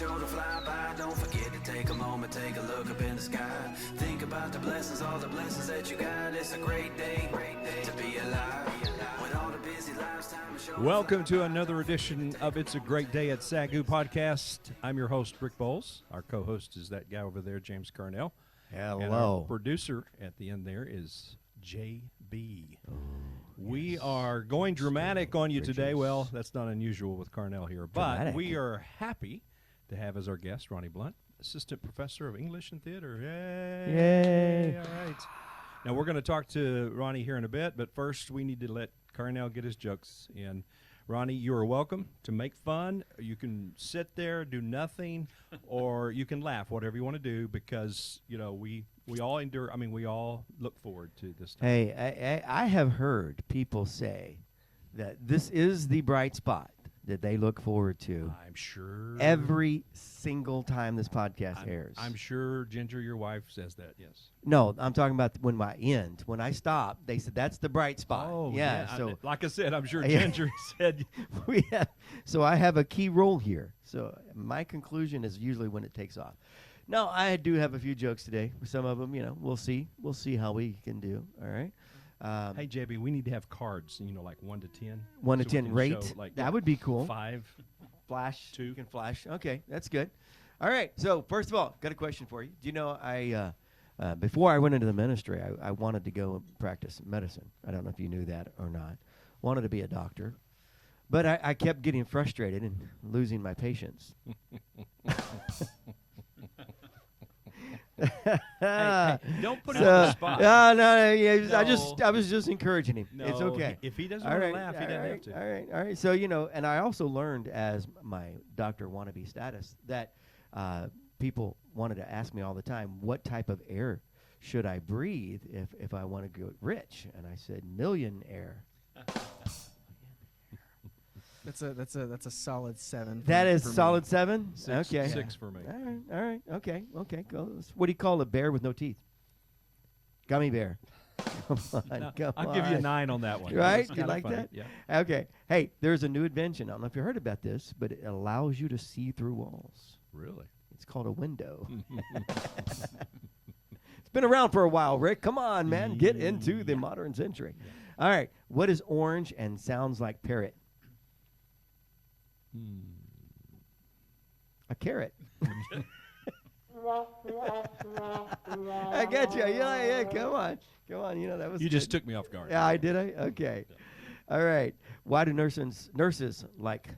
sure to fly by. Don't forget to take a moment, take a look up in the sky. Think about the blessings, all the blessings that you got. It's a great day to be alive. When all the busy lives, time is short. Welcome to another edition of It's a Great Day at SAGU podcast. I'm your host, Rick Bowles. Our co-host is that guy over there, James Carnell. Hello. And our producer at the end there is JB. We are going dramatic on you today. Well, that's not unusual with Carnell here, but Dramatic. we are happy to have as our guest Ronnie Blount, Assistant Professor of English and Theater. Yay! Yay. All right. Now, we're going to talk to Ronnie here in a bit, but first we need to let Carnell get his jokes in. Ronnie, you are welcome to make fun. You can sit there, do nothing, or you can laugh, whatever you want to do, because, you know, we all endure. I mean, we all look forward to this time. Hey, I have heard people say that this is the bright spot that they look forward to I'm sure. every single time this podcast airs. I'm sure Ginger, your wife, says that, yes. No, I'm talking about when I stop, they said that's the bright spot. Oh, yeah. So like I said, I'm sure Yeah. Ginger said. so I have a key role here. So my conclusion is usually when it takes off. No, I do have a few jokes today. Some of them, we'll see. We'll see how we can do. All right. Hey, JB, we need to have cards, like 1 to 10. 1 to so we 10 can rate. show, like, That would be cool. 5. Flash. 2. You can flash. Okay, that's good. All right. So first of all, got a question for you. Do you know I before I went into the ministry, I wanted to go and practice medicine. I don't know if you knew that or not. Wanted to be a doctor, but I kept getting frustrated and losing my patience. Hey, don't put it on the spot. No, yeah, No. I was just encouraging him. No, it's okay. If he doesn't All want right, to laugh, he doesn't have to. All right. So, and I also learned as my doctor wannabe status that people wanted to ask me all the time, what type of air should I breathe if I want to go rich? And I said, millionaire. That's a solid 7. That is for solid me. 7? 6, Okay. 6 for me. All right. Okay. Go. What do you call a bear with no teeth? Gummy bear. Come on. No, Come I'll on. give you a 9 on that one. Right? It's You kinda like funny. that? Yeah. Okay. Hey, there's a new invention. I don't know if you heard about this, but it allows you to see through walls. Really? It's called a window. It's been around for a while, Rick. Come on, man. Get into the modern century. All right. What is orange and sounds like parrot? A carrot. I get you. Yeah. Come on. That was You good. just took me off guard. Yeah, did I? Okay. All right. Why do nurses like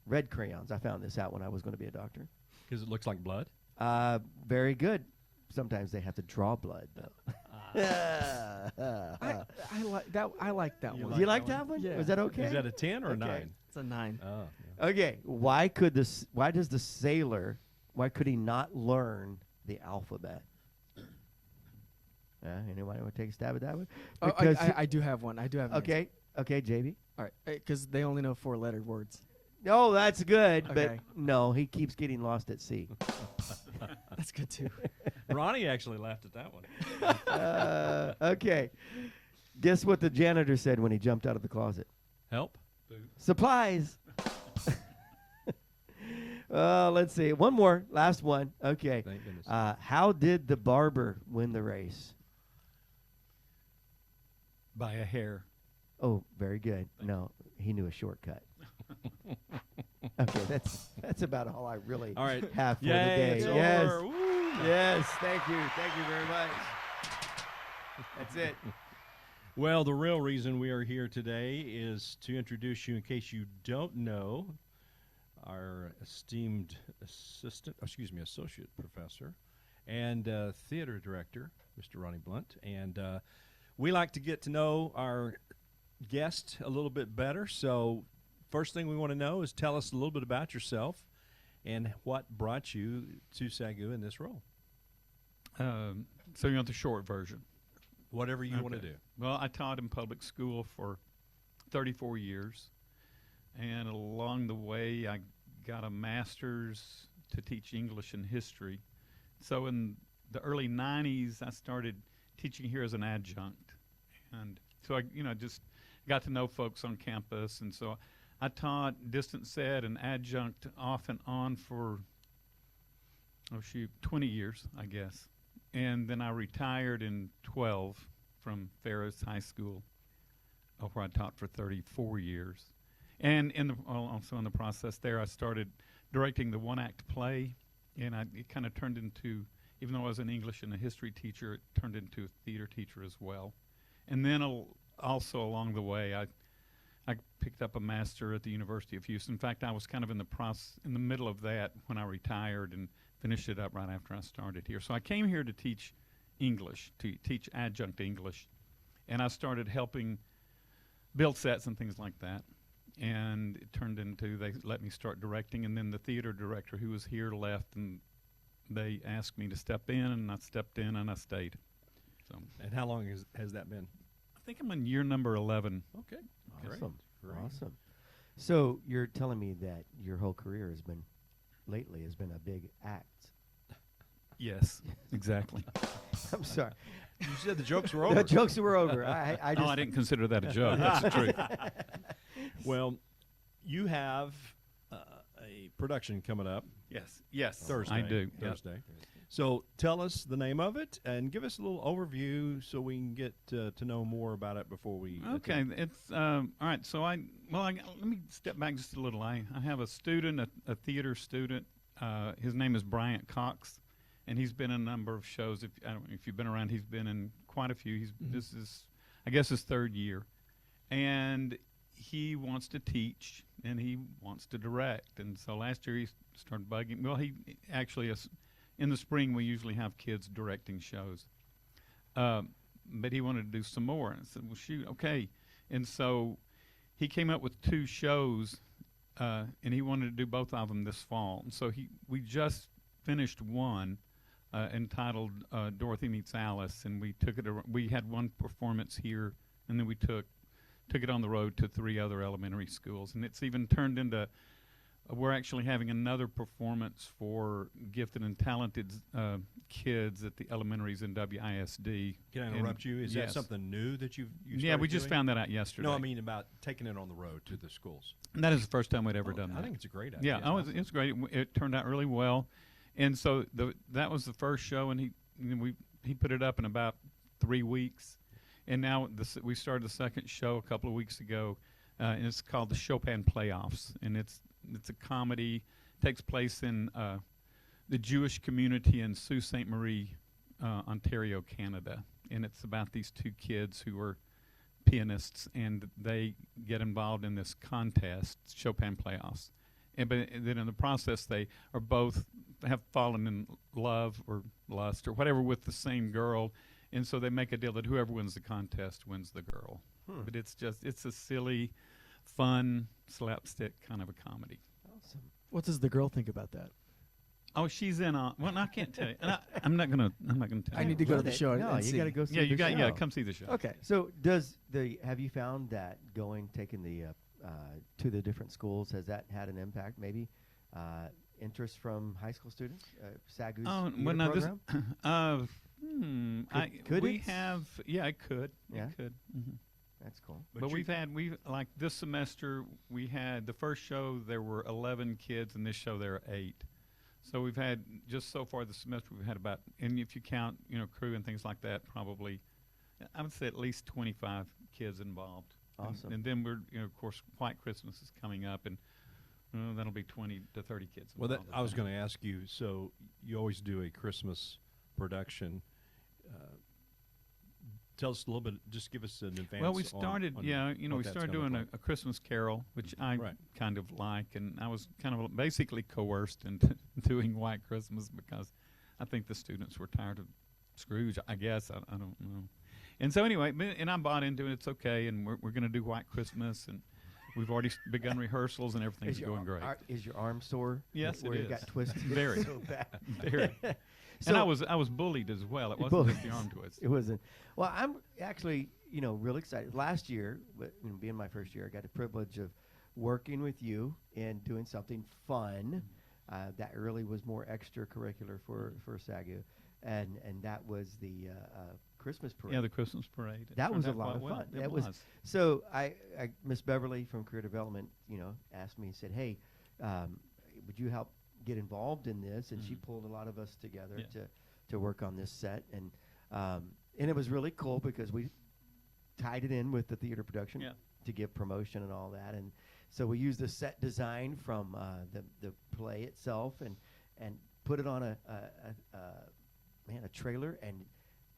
red crayons? I found this out when I was going to be a doctor. Because it looks like blood? Very good. Sometimes they have to draw blood, though. I like that. I like that one. You like that one? Yeah. Was that okay? Is that a 10 or a Okay. 9? It's a 9. Oh, yeah. Okay. Why does the sailor? Why could he not learn the alphabet? Anybody want to take a stab at that one? Oh, Because I do have one. I do have an answer. Okay, JB. All right. Because they only know 4-lettered words. Oh, that's good. Okay. But no, he keeps getting lost at sea. That's good too. Ronnie actually laughed at that one. Okay. Guess what the janitor said when he jumped out of the closet? Help? Supplies. Let's see. One more. Last one. Okay. Thank goodness. How did the barber win the race? By a hair. Oh, very good. No, he knew a shortcut. Okay, that's about all I really All right. have for Yay, the day. it's Yes. over. Woo. Yes. Thank you. Thank you very much. That's it. Well, the real reason we are here today is to introduce you, in case you don't know, our esteemed associate professor and theater director, Mr. Ronnie Blount. And we like to get to know our guest a little bit better. So first thing we want to know is tell us a little bit about yourself and what brought you to SAGU in this role. So you want the short version? Whatever you want to Okay. do. Well, I taught in public school for 34 years, and along the way, I got a master's to teach English and history. So in the early 90s, I started teaching here as an adjunct, and so I, just got to know folks on campus, and so I taught distance ed and adjunct off and on for 20 years, I guess. And then I retired in 12 from Ferris High School, where I taught for 34 years. And also in the process there, I started directing the one-act play, and it kind of turned into, even though I was an English and a history teacher, it turned into a theater teacher as well. And then also along the way, I picked up a master at the University of Houston. In fact, I was kind of in the middle of that when I retired and finished it up right after I started here. So I came here to teach English, to teach adjunct English, and I started helping build sets and things like that. And it turned into, they let me start directing, and then the theater director who was here left, and they asked me to step in, and I stepped in, and I stayed. So. And how long has that been? I think I'm in year number 11. Okay. Awesome. Great. Awesome. So you're telling me that your whole career has been a big act. Yes, exactly. I'm sorry. You said the jokes were over. The jokes were over. I just I didn't consider that a joke. That's the truth. Well, you have a production coming up Yes, Thursday. I do. Thursday. So tell us the name of it and give us a little overview so we can get to know more about it before we. Okay, it's all right. So let me step back just a little. I have a student, a theater student. His name is Bryan Cox, and he's been in a number of shows. I don't know if you've been around. He's been in quite a few. This is, I guess, his third year, and he wants to teach and he wants to direct. And so last year he started bugging. Well, he actually in the spring we usually have kids directing shows, but he wanted to do some more. And I said, well, shoot, okay. And so he came up with 2 shows, and he wanted to do both of them this fall. And so we just finished one entitled Dorothy Meets Alice, and we took it. We had one performance here, and then we took it on the road to 3 other elementary schools, and it's even turned into. We're actually having another performance for gifted and talented kids at the elementaries in WISD. Can I interrupt you? Is that something new that you Yeah, we just doing? found that out yesterday. No, I mean about taking it on the road to the schools. And that is the first time we'd ever done that. I think it's a great idea. Yeah, it's great. It turned out really well, and so that was the first show, and he put it up in about 3 weeks, and now we started the second show a couple of weeks ago, and it's called the Chopin Playoffs, and it's a comedy. Takes place in the Jewish community in Sault Ste. Marie, Ontario, Canada, and it's about these 2 kids who are pianists, and they get involved in this contest, Chopin Playoffs. But then in the process, they are both have fallen in love or lust or whatever with the same girl, and so they make a deal that whoever wins the contest wins the girl. But it's a silly, fun, slapstick kind of a comedy. Awesome. What does the girl think about that? Oh, she's in on. Well, I can't tell you. And I'm not gonna tell you. I need to go to the show. No, and you see. got to go see. Yeah, you the got. show. Yeah, come see the show. Okay. So have you found that taking the to the different schools, has that had an impact? Maybe interest from high school students, SAGU's program? Could we it? have. Yeah, it could. Yeah? It could. Mm-hmm. That's cool. But we've like this semester we had the first show there were 11 kids, and this show there are 8. So we've had just so far this semester we've had about, and if you count crew and things like that, probably I would say at least 25 kids involved. Awesome. And then we're of course White Christmas is coming up, and that'll be 20 to 30 kids. Well, I was going to ask you. So you always do a Christmas production. Tell us a little bit. Just give us an advance. Well, we started. We started doing a Christmas Carol, which I kind of like, and I was kind of basically coerced into doing White Christmas because I think the students were tired of Scrooge. I guess I don't know. And so anyway, and I bought into it. It's okay, and we're going to do White Christmas, and we've already begun rehearsals, and everything's going great. Is your arm sore? Yes, where it you is. got twisted Very. so bad. Very. So and I was bullied as well. It wasn't just the arm twist. It wasn't. Well, I'm actually, real excited. Last year, being my first year, I got the privilege of working with you and doing something fun. That really was more extracurricular for SAGU, and that was the Christmas parade. Yeah, the Christmas parade. That was a lot of fun. It was. So Miss Beverly from Career Development, asked me, said, "Hey, would you help get involved in this, and she Mhm. pulled a lot of us together Yeah. to work on this set, and it was really cool because we tied it in with the theater production Yeah. to give promotion and all that, and so we used the set design from the play itself and put it on a trailer, and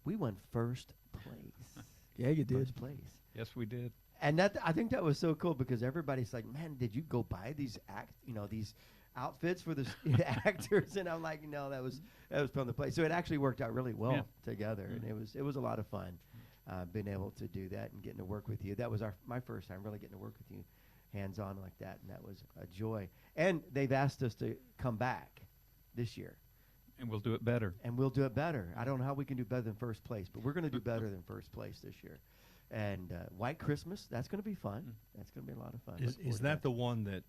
we won first place. Yeah, you did. First place. Yes, we did. And I think that was so cool because everybody's like, man, did you go buy these these outfits for the actors? And I'm like, no, that was from the play. So it actually worked out really well together, and it was a lot of fun being able to do that and getting to work with you. That was my first time really getting to work with you hands on like that, and that was a joy. And they've asked us to come back this year. And we'll do it better. And we'll do it better. I don't know how we can do better than first place, but we're going to do better than first place this year. And White Christmas, that's going to be fun. That's going to be a lot of fun. Is Look forward is to that the one that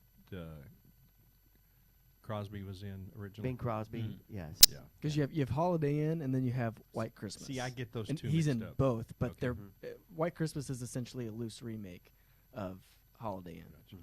Crosby was in originally? Bing Crosby? Mm. Yes. Yeah. Because you have Holiday Inn and then you have White Christmas. See, I get those and two he's mixed in up. both, but Okay. they're Mhm. White Christmas is essentially a loose remake of Holiday Inn. Gotcha.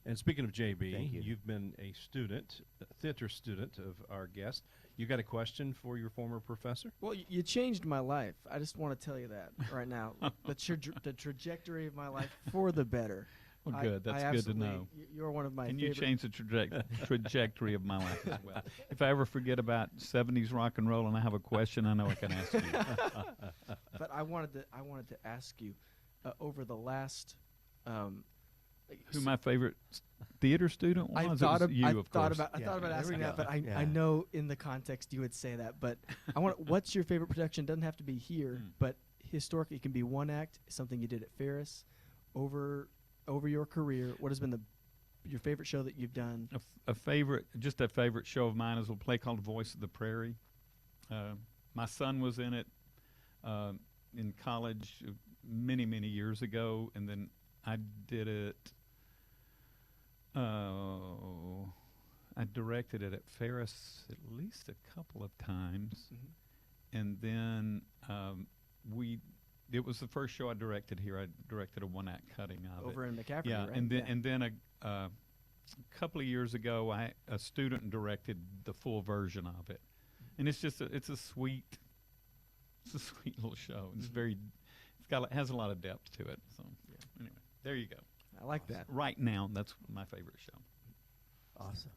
And speaking of JB, Thank you. you've been a student, a theater student of our guest. You got a question for your former professor? Well, you changed my life. I just want to tell you that right now. The trajectory of my life for the better. Well, I- good. That's I good to absolutely- know. You're one of my Can you favorite. change the trajectory of my life as well? If I ever forget about 70s rock and roll and I have a question, I know I can ask you. But I wanted to ask you over the last. Who my favorite theater student was? I It thought was you, of thought course. about Yeah, thought about there we asking that, go. but I Yeah. know in the context you would say that. But I want. What's your favorite production? Doesn't have to be here, but historically, it can be one act, something you did at Ferris, over your career. What has been your favorite show that you've done? A favorite show of mine is a play called Voice of the Prairie. My son was in it in college many, many years ago, and then I did it. I directed it at Ferris at least a couple of times, and then it was the first show I directed here. I directed a one-act cutting of it. Over in McCaffrey, Yeah, right? and then a couple of years ago, a student directed the full version of it, and it's a sweet little show. It's has a lot of depth to it. So anyway, there you go. I like that. Right now, that's my favorite show. Awesome.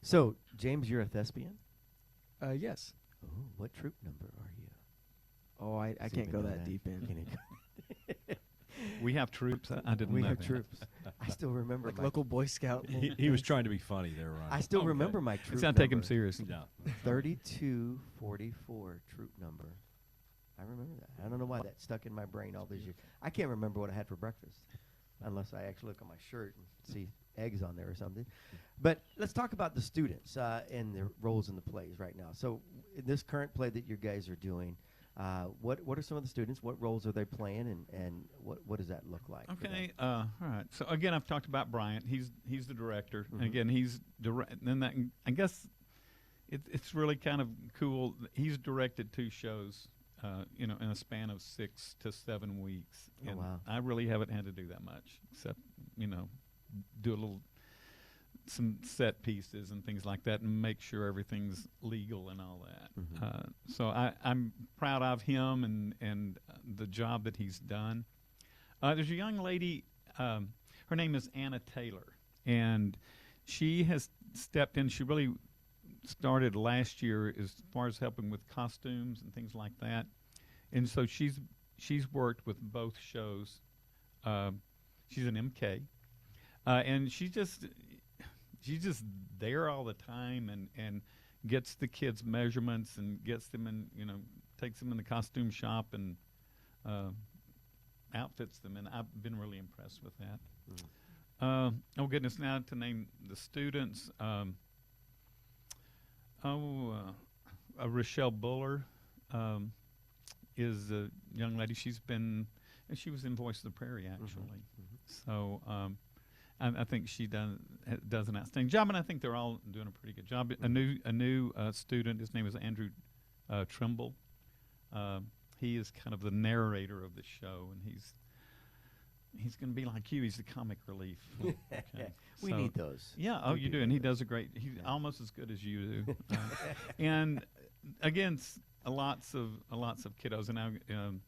So, James, you're a thespian? Yes. Ooh, what troop number are you? Oh, I Does can't anybody go know that deep in. Can it- We have troops. I didn't we know have that. troops. I still remember Like my local Boy Scout. He was trying to be funny there, Ron. I still Okay. remember my troop Let's not number. take him seriously. No. 3244 troop number. I remember that. I don't know why that stuck in my brain all these years. I can't remember what I had for breakfast unless I actually look on my shirt and see eggs on there or something. But let's talk about the students and their roles in the plays right now. So in this current play that you guys are doing, what are some of the students? What roles are they playing, and what does that look like? for them? Okay. All right. So again, I've talked about Bryant. He's the director. Mhm. And again, he's then that I guess it's really kind of cool. He's directed 2 shows, in a span of 6 to 7 weeks. Oh, And wow. I really haven't had to do that much, except do some set pieces and things like that, and make sure everything's legal and all that. Mhm. So I'm proud of him and the job that he's done. There's a young lady. Her name is Anna Taylor, and she has stepped in. She really started last year as far as helping with costumes and things like that, and so she's worked with both shows. She's an MK, and she's just there all the time and gets the kids measurements and gets them in, takes them in the costume shop and outfits them, and I've been really impressed with that. Oh goodness, now to name the students. Rochelle Buller is a young lady. She was in Voice of the Prairie actually. So I think she does an outstanding job, and I think they're all doing a pretty good job. A new student. His name is Andrew Trimble. He is kind of the narrator of the show, and he's going to be like you. He's the comic relief. Okay. We need those. Yeah. Oh, you do, and he does a great. He's almost as good as you do. And again, lots of kiddos, and I'm.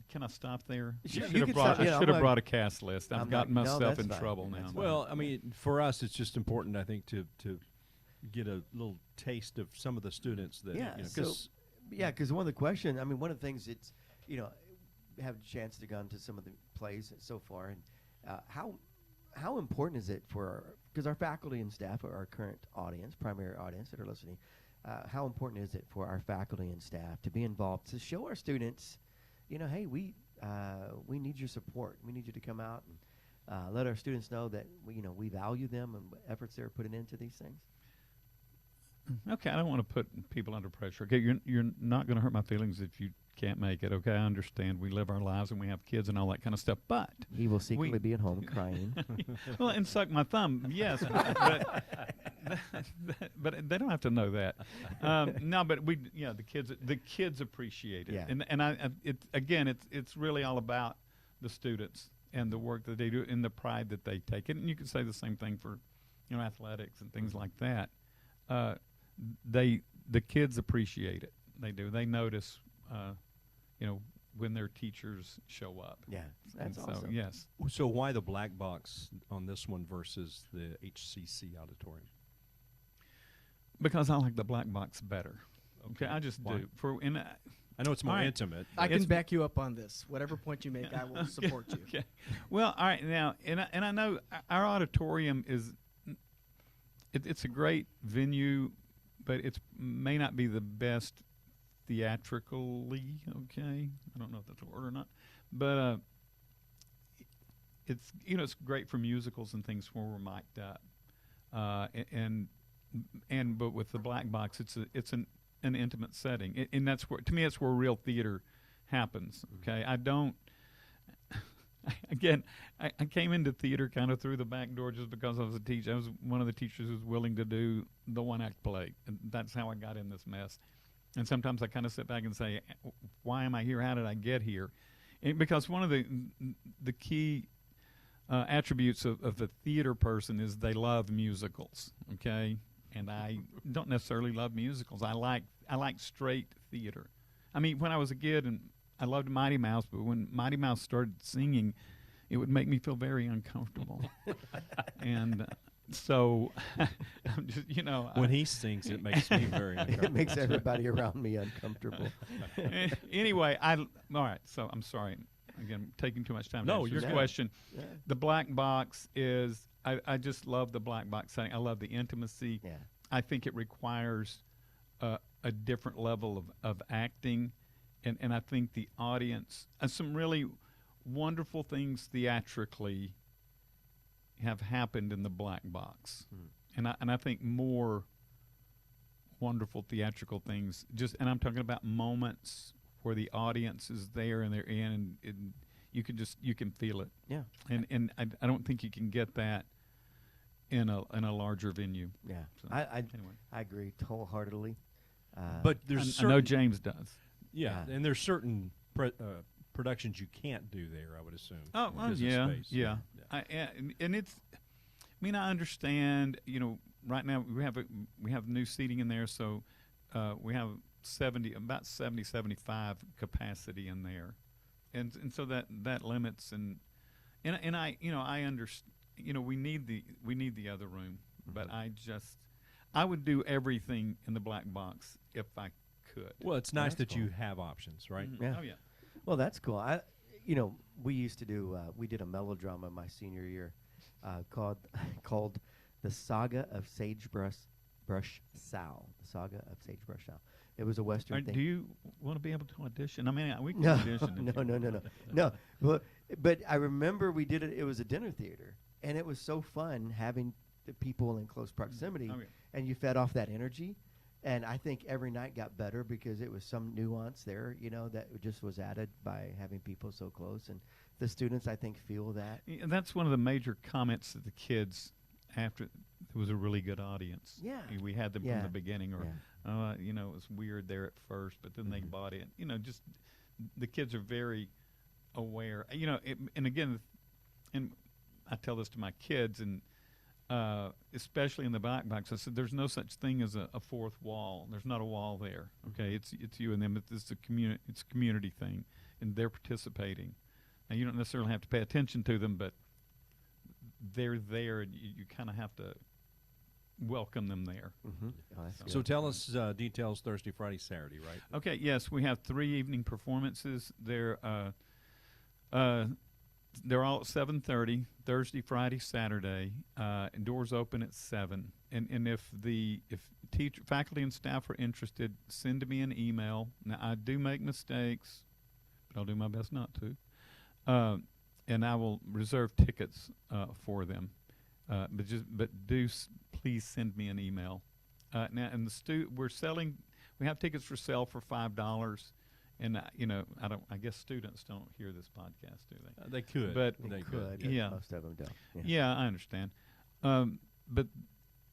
Can I stop there? Sure, I you should have can brought. stop. Yeah, I should have I'm brought a cast list. I've I'm gotten not- no, myself that's in fine. trouble now. That's fine. Well, I mean, for us, it's just important, I think, to get a little taste of some of the students that Yeah, you know, so 'cause because one of the questions, I mean, one of the things it's, have a chance to go into some of the plays so far, and how important is it for, because our faculty and staff are our current audience, primary audience that are listening, how important is it for our faculty and staff to be involved, to show our students, hey, we need your support. We need you to come out and let our students know that we value them and what efforts they're putting into these things. Okay, I don't want to put people under pressure. Okay, you're not going to hurt my feelings if you can't make it. Okay, I understand. We live our lives and we have kids and all that kind of stuff. But He will secretly be at home crying. well, and suck my thumb. Yes, but they don't have to know that. No, but the kids appreciate it. Yeah. And it's really all about the students and the work that they do and the pride that they take. And you could say the same thing for, athletics and things like that. The kids appreciate it. They do. They notice, when their teachers show up. Yeah, that's And so, awesome. yes. So why the black box on this one versus the HCC auditorium? Because I like the black box better. Okay, I just Why? do. I know it's more All right. intimate. I but- can back you up on this. Whatever point you make, I will support you. Okay. Well, all right. Now, and I know our auditorium is it's a great venue, but it may not be the best theatrically. Okay, I don't know if that's a word or not, but it's it's great for musicals and things where we're mic'd up, but with the black box, it's an intimate setting, and that's where, to me, that's where real theater happens. Okay, I don't. Again, I came into theater kind of through the back door just because I was a teacher. I was one of the teachers who was willing to do the one-act play, and that's how I got in this mess. And sometimes I kind of sit back and say, why am I here? How did I get here? And because one of the key attributes of a theater person is they love musicals, okay? And I don't necessarily love musicals. I like straight theater. I mean, when I was a kid, and I loved Mighty Mouse, but when Mighty Mouse started singing, it would make me feel very uncomfortable. And so, I'm just, When he sings, it makes me very uncomfortable. It makes everybody around me uncomfortable. Anyway, all right. So I'm sorry. Again, taking too much time. No, to answer you're this good. question. Yeah. The black box is. I just love the black box setting. I love the intimacy. Yeah. I think it requires a different level of acting, and I think the audience and some really wonderful things theatrically have happened in the black box, and I think more wonderful theatrical things. And I'm talking about moments where the audience is there and they're in, and you can feel it. Yeah. And I don't think you can get that in a larger venue. Yeah. So, I anyway. agree wholeheartedly. But there's I know certain, James does. yeah, Yeah. and there's certain productions you can't do there, I would assume. Oh, in well, business yeah, space. yeah. And it's. I mean, I understand. Right now we have new seating in there, so we have about 75 capacity in there, and so that limits and I understand. We need the other room, but I would do everything in the black box if I could. Well, it's nice that's that you have options, right? Mhm. Yeah. Oh yeah. Well, that's cool. We used to do. We did a melodrama my senior year, called "The Saga of Sagebrush Sal." The Saga of Sagebrush Sal. It was a Western thing. Do you want to be able to audition? I mean, we can No, audition. if you no. But I remember we did it. It was a dinner theater, and it was so fun having the people in close proximity, Okay. and you fed off that energy. And I think every night got better because it was some nuance there, that just was added by having people so close. And the students, I think, feel that. And that's one of the major comments that the kids after it was a really good audience. Yeah. We had them Yeah. from the beginning, or Yeah. it was weird there at first, but then they bought in. Just the kids are very aware. And again, and I tell this to my kids, and especially in the black box, I said, there's no such thing as a fourth wall. There's not a wall there. Okay, it's you and them. It's a community thing, and they're participating. Now, you don't necessarily have to pay attention to them, but they're there, and you kind of have to welcome them there. Mm-hmm. Oh, that's good. So tell us details Thursday, Friday, Saturday, right? Okay, yes, we have 3 evening performances. They're all at 7:30, Thursday, Friday, Saturday. And doors open at 7. And if faculty and staff are interested, send me an email. Now, I do make mistakes, but I'll do my best not to. And I will reserve tickets for them. Please send me an email. Now, and we have tickets for sale for $5. And I guess students don't hear this podcast, do they? They could, but They could. but Yeah. most of them don't. Yeah, I understand. But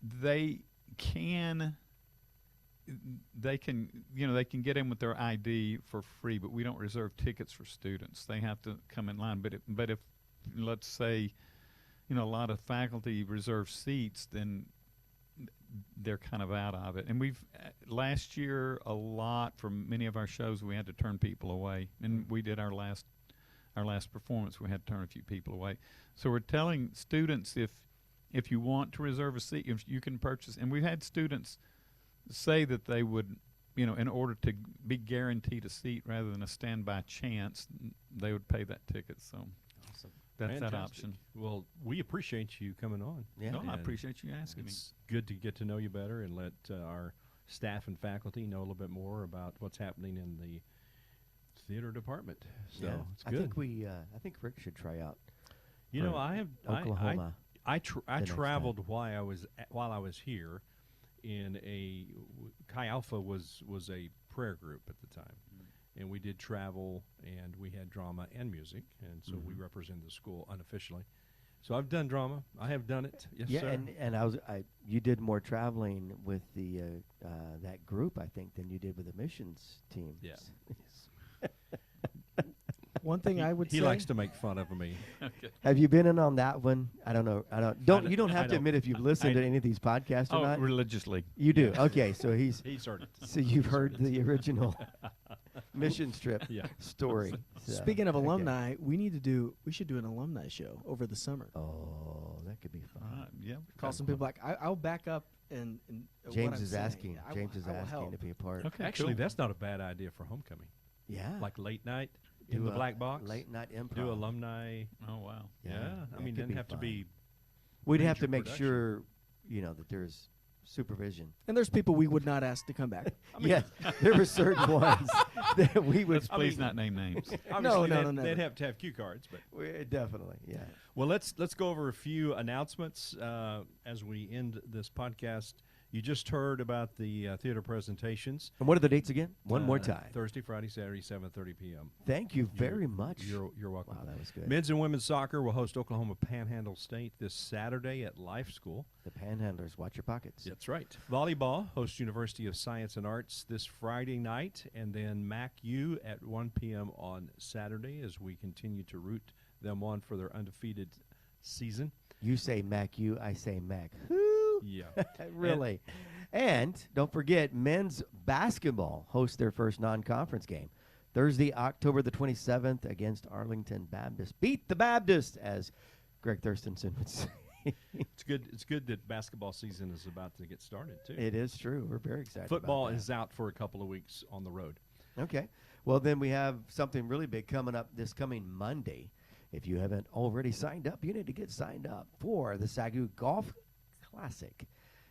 they can get in with their ID for free, but we don't reserve tickets for students. They have to come in line. But if let's say, a lot of faculty reserve seats, then they're kind of out of it. And we've last year a lot for many of our shows we had to turn people away, and we did our last performance we had to turn a few people away. So we're telling students if you want to reserve a seat, if you can purchase. And we've had students say that they would, in order to be guaranteed a seat rather than a standby chance, they would pay that ticket. So Awesome. that's that Fantastic. option. Well, we appreciate you coming on. Yeah. No, I And appreciate you asking me. It's good to get to know you better and let our staff and faculty know a little bit more about what's happening in the theater department. So Yeah. it's good. I think Rick should try out. You know, I have Oklahoma. I next traveled while I was here in Chi Alpha was a prayer group at the time, and we did travel and we had drama and music, and so we represented the school unofficially. So I've done drama. I have done it. Yes, Yeah, sir. and you did more traveling with the that group, I think, than you did with the missions team. Yeah. One thing I would he say. likes to make fun of me. Have you been in on that one? I don't know. You don't I have to don't- admit if you've listened to any of these podcasts or Oh, not. religiously. You do. Okay, so He's heard it. so you've heard the original mission trip Yeah. story. So, Speaking of okay. alumni, we should do an alumni show over the summer. Oh, that could be fun. Yeah. Call some people back. I'll back up and what James I'm is saying. asking. I will- James is I will asking help. to be a part. Okay. Actually, cool. that's not a bad idea for homecoming. Yeah. Like late night in Do the a black box. late night improv. Do alumni. Oh wow. Yeah. that I mean, could doesn't be have to fun. be. We'd have major to make production. sure, that there's supervision. And there's people we would not ask to come back. Yes, there were certain ones that we would. Let's please not name names. Obviously, no, they'd never. have to have cue cards, but Definitely, yeah. well, let's go over a few announcements as we end this podcast. You just heard about the theater presentations. And what are the dates again? One more time. Thursday, Friday, Saturday, 7:30 p.m. Thank you very much. You're welcome. Wow, that was good. Men's and women's soccer will host Oklahoma Panhandle State this Saturday at Life School. The Panhandlers, watch your pockets. That's right. Volleyball hosts University of Science and Arts this Friday night, and then MAC-U at 1 p.m. on Saturday as we continue to root them on for their undefeated season. You say Mac, I say Mac. Yeah. Really. And don't forget, men's basketball hosts their first non-conference game Thursday, October the 27th against Arlington Baptist. Beat the Baptist, as Greg Thurstonson would say. It's good. It's good that basketball season is about to get started too. It is true. We're very excited. Football about that. is out for a couple of weeks on the road. Okay. Well, then we have something really big coming up this coming Monday. If you haven't already signed up, you need to get signed up for the SAGU Golf Classic.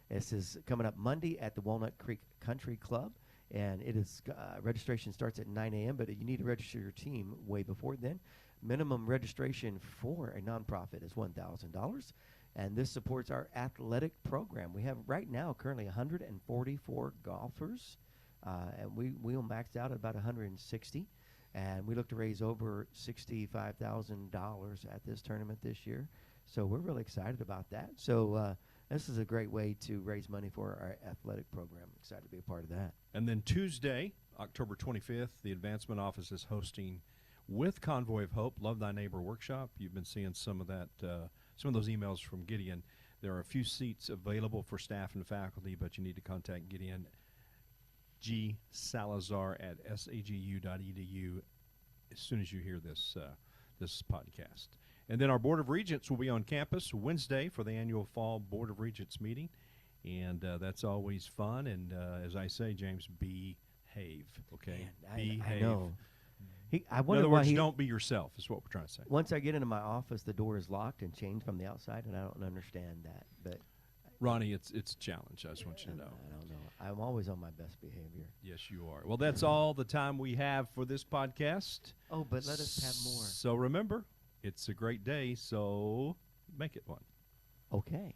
This is coming up Monday at the Walnut Creek Country Club, and it is registration starts at 9 a.m., but you need to register your team way before then. Minimum registration for a nonprofit is $1,000, and this supports our athletic program. We have right now currently 144 golfers, and we will max out at about 160, and we look to raise over $65,000 at this tournament this year. So we're really excited about that. So this is a great way to raise money for our athletic program. Excited to be a part of that. And then Tuesday, October 25th, the Advancement Office is hosting with Convoy of Hope, Love Thy Neighbor Workshop. You've been seeing some of that, some of those emails from Gideon. There are a few seats available for staff and faculty, but you need to contact Gideon G. Salazar at sagu.edu as soon as you hear this this podcast. And then our Board of Regents will be on campus Wednesday for the annual Fall Board of Regents meeting, and that's always fun. And as I say, James, behave, okay? Man, I know. I In wonder other why words, he don't be yourself is what we're trying to say. Once I get into my office, the door is locked and chained from the outside, and I don't understand that. But Ronnie, it's a challenge. I just want you to know. I don't know. I'm always on my best behavior. Yes, you are. Well, that's all the time we have for this podcast. Oh, but let us have more. So remember, it's a great day, so make it one. Okay.